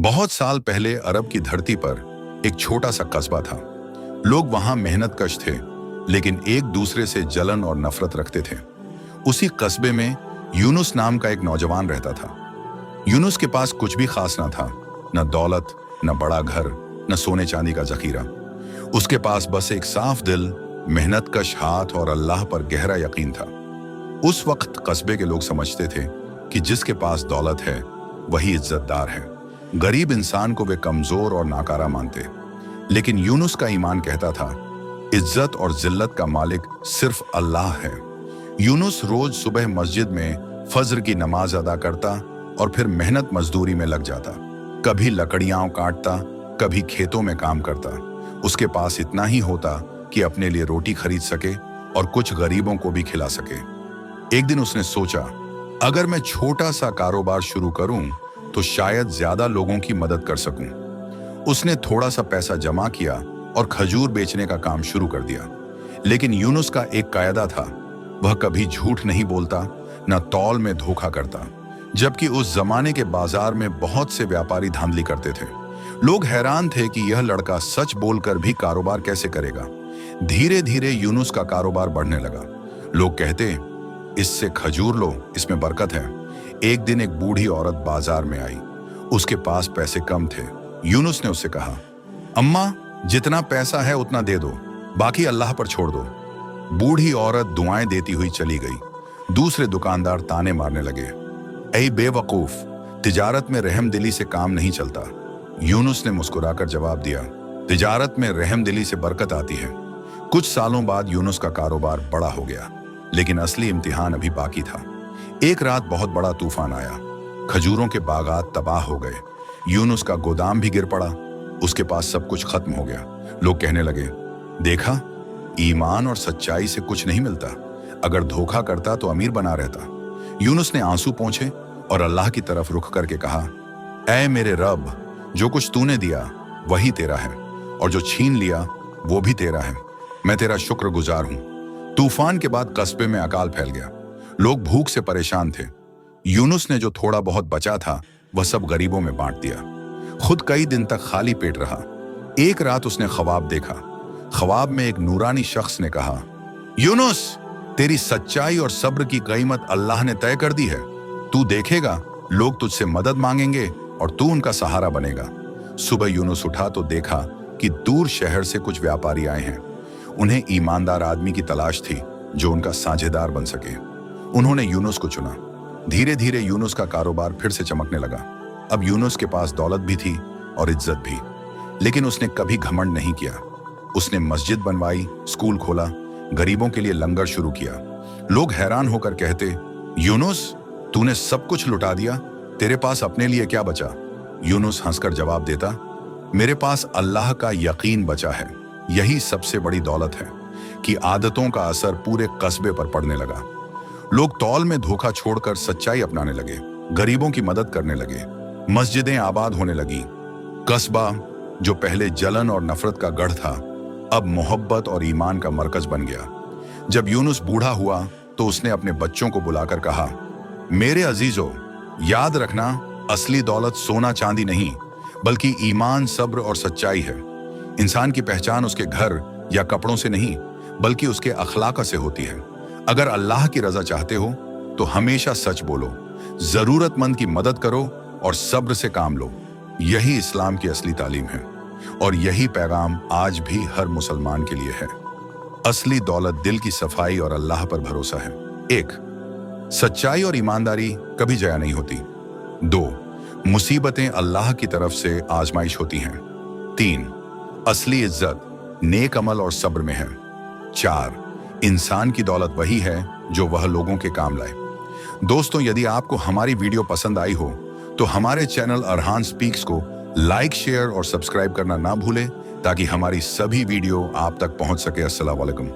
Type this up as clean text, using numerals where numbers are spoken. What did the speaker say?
बहुत साल पहले अरब की धरती पर एक छोटा सा कस्बा था। लोग वहां मेहनतकश थे, लेकिन एक दूसरे से जलन और नफरत रखते थे। उसी कस्बे में यूनुस नाम का एक नौजवान रहता था। यूनुस के पास कुछ भी खास ना था, न दौलत, न बड़ा घर, न सोने चांदी का जखीरा। उसके पास बस एक साफ दिल, मेहनतकश हाथ और अल्लाह पर गहरा यकीन था। उस वक्त कस्बे के लोग समझते थे कि जिसके पास दौलत है वही इज्जतदार है। गरीब इंसान को वे कमजोर और नाकारा मानते। लेकिन यूनुस का ईमान कहता था, इज्जत और जिल्लत का मालिक सिर्फ अल्लाह है। यूनुस रोज सुबह मस्जिद में फज्र की नमाज अदा करता और फिर मेहनत मजदूरी में लग जाता। कभी लकड़ियां काटता, कभी खेतों में काम करता। उसके पास इतना ही होता कि अपने लिए रोटी खरीद सके और कुछ गरीबों को भी खिला सके। एक दिन उसने सोचा, अगर मैं छोटा सा कारोबार शुरू करूं तो शायद ज्यादा लोगों की मदद कर सकूं। उसने थोड़ा सा पैसा जमा किया और खजूर बेचने का काम शुरू कर दिया। लेकिन यूनुस का एक कायदा था, वह कभी झूठ नहीं बोलता, न तौल में धोखा करता। जबकि उस जमाने के बाजार में बहुत से व्यापारी धांधली करते थे। लोग हैरान थे कि यह लड़का सच बोलकर भी कारोबार कैसे करेगा। धीरे धीरे यूनुस का कारोबार बढ़ने लगा। लोग कहते, इससे खजूर लो, इसमें बरकत है। एक दिन एक बूढ़ी औरत बाजार में आई। उसके पास पैसे कम थे। यूनुस ने उससे कहा, अम्मा, जितना पैसा है उतना दे दो, बाकी अल्लाह पर छोड़ दो। बूढ़ी औरत दुआएं देती हुई चली गई। दूसरे दुकानदार ताने मारने लगे, ऐ बेवकूफ, तिजारत में रहमदिली से काम नहीं चलता। यूनुस ने मुस्कुराकर जवाब दिया, तिजारत में रहमदिली से बरकत आती है। कुछ सालों बाद यूनुस का कारोबार बड़ा हो गया, लेकिन असली इम्तिहान अभी बाकी था। एक रात बहुत बड़ा तूफान आया। खजूरों के बागात तबाह हो गए। यूनुस का गोदाम भी गिर पड़ा। उसके पास सब कुछ खत्म हो गया। लोग कहने लगे, देखा, ईमान और सच्चाई से कुछ नहीं मिलता। अगर धोखा करता तो अमीर बना रहता। यूनुस ने आंसू पोंछे और अल्लाह की तरफ रुख करके कहा, ऐ मेरे रब, जो कुछ तूने दिया वही तेरा है, और जो छीन लिया वो भी तेरा है। मैं तेरा शुक्रगुजार हूं। तूफान के बाद कस्बे में अकाल फैल गया। लोग भूख से परेशान थे। यूनुस ने जो थोड़ा बहुत बचा था वह सब गरीबों में बांट दिया। खुद कई दिन तक खाली पेट रहा। एक रात उसने ख्वाब देखा। ख्वाब में एक नूरानी शख्स ने कहा, यूनुस, तेरी सच्चाई और सब्र की कीमत अल्लाह ने तय कर दी है। तू देखेगा, लोग तुझसे मदद मांगेंगे और तू उनका सहारा बनेगा। सुबह यूनुस उठा तो देखा कि दूर शहर से कुछ व्यापारी आए हैं। उन्हें ईमानदार आदमी की तलाश थी जो उनका साझेदार बन सके। उन्होंने यूनुस को चुना। धीरे धीरे यूनुस का कारोबार फिर से चमकने लगा। अब यूनुस के पास दौलत भी थी और इज्जत भी। लेकिन उसने कभी घमंड नहीं किया। उसने मस्जिद बनवाई, स्कूल खोला, गरीबों के लिए लंगर शुरू किया। लोग हैरान होकर कहते, यूनुस, तूने सब कुछ लुटा दिया, तेरे पास अपने लिए क्या बचा? यूनुस हंसकर जवाब देता, मेरे पास अल्लाह का यकीन बचा है। यही सबसे बड़ी दौलत है। कि आदतों का असर पूरे कस्बे पर पड़ने लगा। लोग तौल में धोखा छोड़कर सच्चाई अपनाने लगे, गरीबों की मदद करने लगे। मस्जिदें आबाद होने लगी। कस्बा, जो पहले जलन और नफरत का गढ़ था, अब मोहब्बत और ईमान का मरकज बन गया। जब यूनुस बूढ़ा हुआ तो उसने अपने बच्चों को बुलाकर कहा, मेरे अजीजों, याद रखना, असली दौलत सोना चांदी नहीं, बल्कि ईमान, सब्र और सच्चाई है। इंसान की पहचान उसके घर या कपड़ों से नहीं, बल्कि उसके अखलाक से होती है। अगर अल्लाह की रजा चाहते हो तो हमेशा सच बोलो, जरूरतमंद की मदद करो और सब्र से काम लो। यही इस्लाम की असली तालीम है, और यही पैगाम आज भी हर मुसलमान के लिए है। असली दौलत दिल की सफाई और अल्लाह पर भरोसा है। 1. सच्चाई और ईमानदारी कभी जया नहीं होती। 2. मुसीबतें अल्लाह की तरफ से आजमाइश होती हैं। 3. असली इज्जत नेक अमल और सब्र में है। 4. इंसान की दौलत वही है जो वह लोगों के काम लाए। दोस्तों, यदि आपको हमारी वीडियो पसंद आई हो तो हमारे चैनल अरहान स्पीक्स को लाइक, शेयर और सब्सक्राइब करना ना भूलें, ताकि हमारी सभी वीडियो आप तक पहुंच सके। अस्सलाम वालेकुम।